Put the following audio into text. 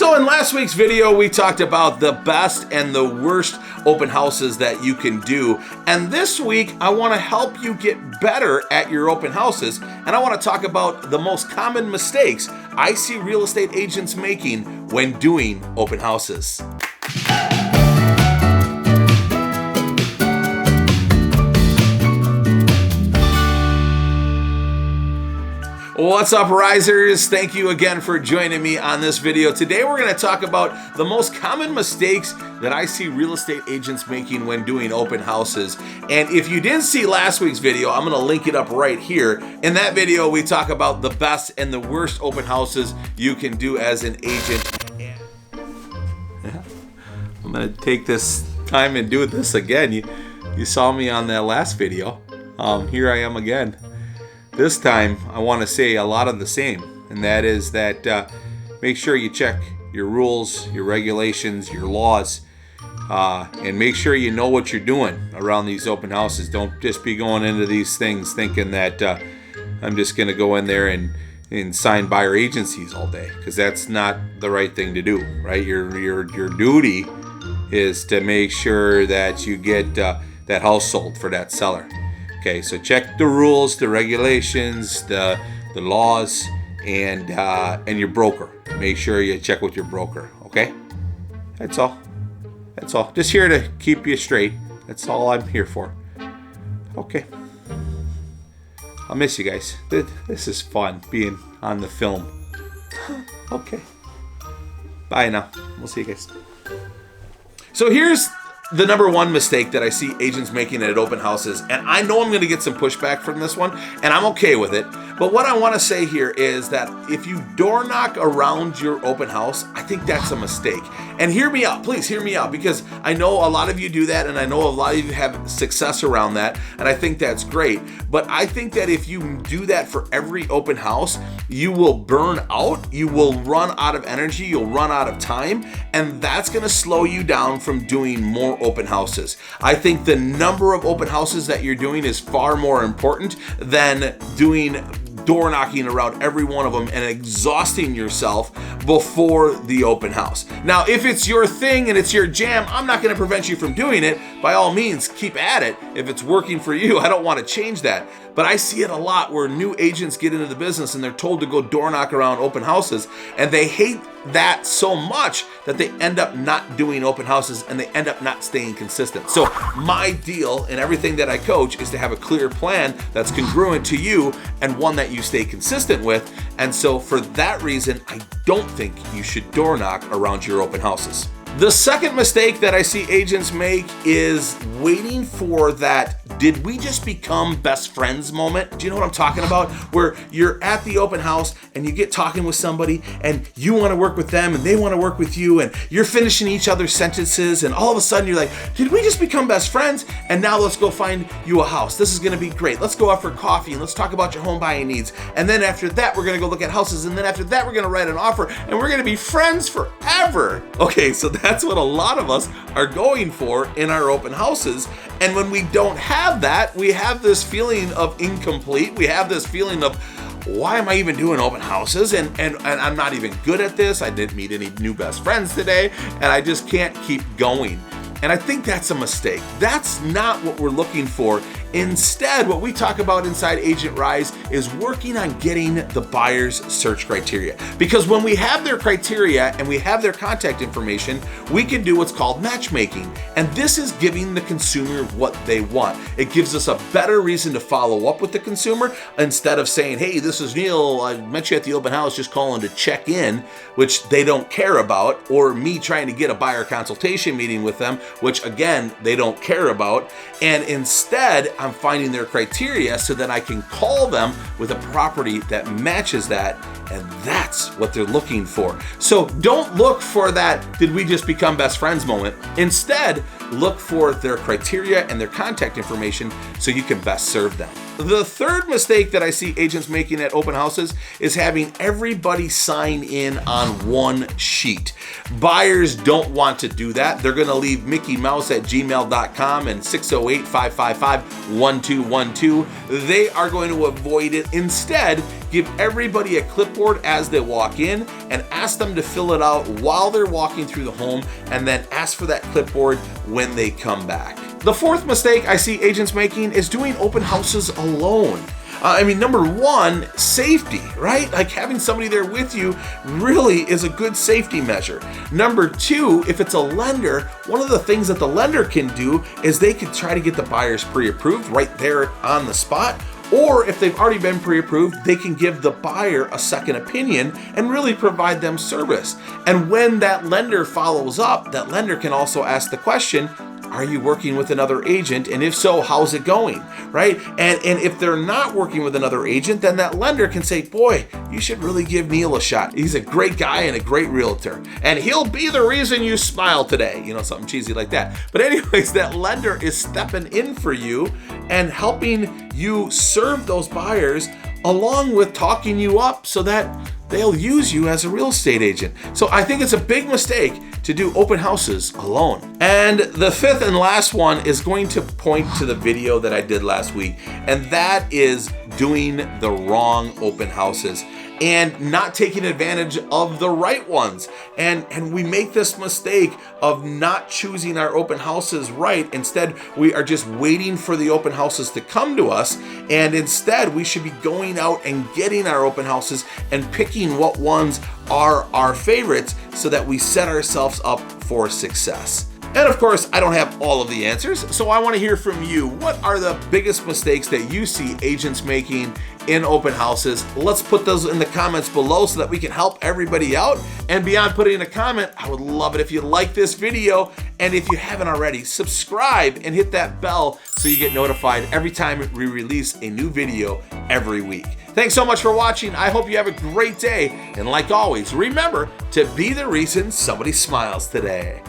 So in last week's video, we talked about the best and the worst open houses that you can do. And this week, I want to help you get better at your open houses. And I want to talk about the most common mistakes I see real estate agents making when doing open houses. What's up, risers? Thank you again for joining me on this video. Today we're going to talk about the most common mistakes that I see real estate agents making when doing open houses. And if you didn't see last week's video, I'm going to link it up right here. In that video, we talk about the best and the worst open houses you can do as an agent. I'm going to take this time and do this again. You saw me on that last video. Here I am again. This time, I want to say a lot of the same, and that is that make sure you check your rules, your regulations, your laws, and make sure you know what you're doing around these open houses. Don't just be going into these things thinking that I'm just going to go in there and sign buyer agencies all day, because that's not the right thing to do, right? Your duty is to make sure that you get that house sold for that seller. Okay, so check the rules, the regulations, the laws, and your broker. Make sure you check with your broker, okay? That's all. That's all. Just here to keep you straight. That's all I'm here for. Okay. I'll miss you guys. This is fun, being on the film. Okay. Bye now. We'll see you guys. So here's the number one mistake that I see agents making at open houses, and I know I'm going to get some pushback from this one, and I'm okay with it. But what I want to say here is that if you door knock around your open house, I think that's a mistake. And hear me out, please hear me out, because I know a lot of you do that, and I know a lot of you have success around that, and I think that's great. But I think that if you do that for every open house, you will burn out, you will run out of energy, you'll run out of time, and that's going to slow you down from doing more open houses. I think the number of open houses that you're doing is far more important than doing door knocking around every one of them and exhausting yourself before the open house. Now, if it's your thing and it's your jam, I'm not going to prevent you from doing it. By all means, keep at it. If it's working for you, I don't want to change that. But I see it a lot where new agents get into the business and they're told to go door knock around open houses, and they hate that so much that they end up not doing open houses and they end up not staying consistent. So my deal in everything that I coach is to have a clear plan that's congruent to you and one that you stay consistent with. And so for that reason, I don't think you should door knock around your open houses. The second mistake that I see agents make is waiting for that "did we just become best friends" moment. Do you know what I'm talking about? Where you're at the open house and you get talking with somebody and you want to work with them and they want to work with you, and you're finishing each other's sentences, and all of a sudden you're like, "Did we just become best friends? And now let's go find you a house. This is going to be great. Let's go out for coffee and let's talk about your home buying needs. And then after that, we're going to go look at houses. And then after that, we're going to write an offer and we're going to be friends forever." Okay, so that's what a lot of us are going for in our open houses. And when we don't have that, we have this feeling of incomplete. We have this feeling of, why am I even doing open houses? And I'm not even good at this. I didn't meet any new best friends today, and I just can't keep going. And I think that's a mistake. That's not what we're looking for. Instead, what we talk about inside Agent Rise is working on getting the buyer's search criteria. Because when we have their criteria and we have their contact information, we can do what's called matchmaking. And this is giving the consumer what they want. It gives us a better reason to follow up with the consumer instead of saying, "Hey, this is Neil. I met you at the open house, just calling to check in," which they don't care about, or me trying to get a buyer consultation meeting with them, which again, they don't care about. And instead, I'm finding their criteria so that I can call them with a property that matches that, and that's what they're looking for. So don't look for that "did we just become best friends" moment. Instead, look for their criteria and their contact information so you can best serve them. The third mistake that I see agents making at open houses is having everybody sign in on one sheet. Buyers don't want to do that. They're going to leave mickeymouse@gmail.com and 608-555-1212. They are going to avoid it. Instead, give everybody a clipboard as they walk in and ask them to fill it out while they're walking through the home, and then ask for that clipboard when they come back. The fourth mistake I see agents making is doing open houses alone. Number one, safety, right? Like having somebody there with you really is a good safety measure. Number two, if it's a lender, one of the things that the lender can do is they could try to get the buyers pre-approved right there on the spot. Or if they've already been pre-approved, they can give the buyer a second opinion and really provide them service. And when that lender follows up, that lender can also ask the question, are you working with another agent? And if so, how's it going, right? And if they're not working with another agent, then that lender can say, boy, you should really give Neil a shot. He's a great guy and a great realtor. And he'll be the reason you smile today. Something cheesy like that. But anyways, that lender is stepping in for you and helping you serve those buyers along with talking you up so that they'll use you as a real estate agent. So I think it's a big mistake to do open houses alone. And the fifth and last one is going to point to the video that I did last week, and that is doing the wrong open houses and not taking advantage of the right ones. And we make this mistake of not choosing our open houses right. Instead, we are just waiting for the open houses to come to us. And instead, we should be going out and getting our open houses and picking what ones are our favorites so that we set ourselves up for success. And of course, I don't have all of the answers, so I want to hear from you. What are the biggest mistakes that you see agents making in open houses? Let's put those in the comments below so that we can help everybody out. And beyond putting in a comment, I would love it if you like this video. And if you haven't already, subscribe and hit that bell so you get notified every time we release a new video every week. Thanks so much for watching. I hope you have a great day. And like always, remember to be the reason somebody smiles today.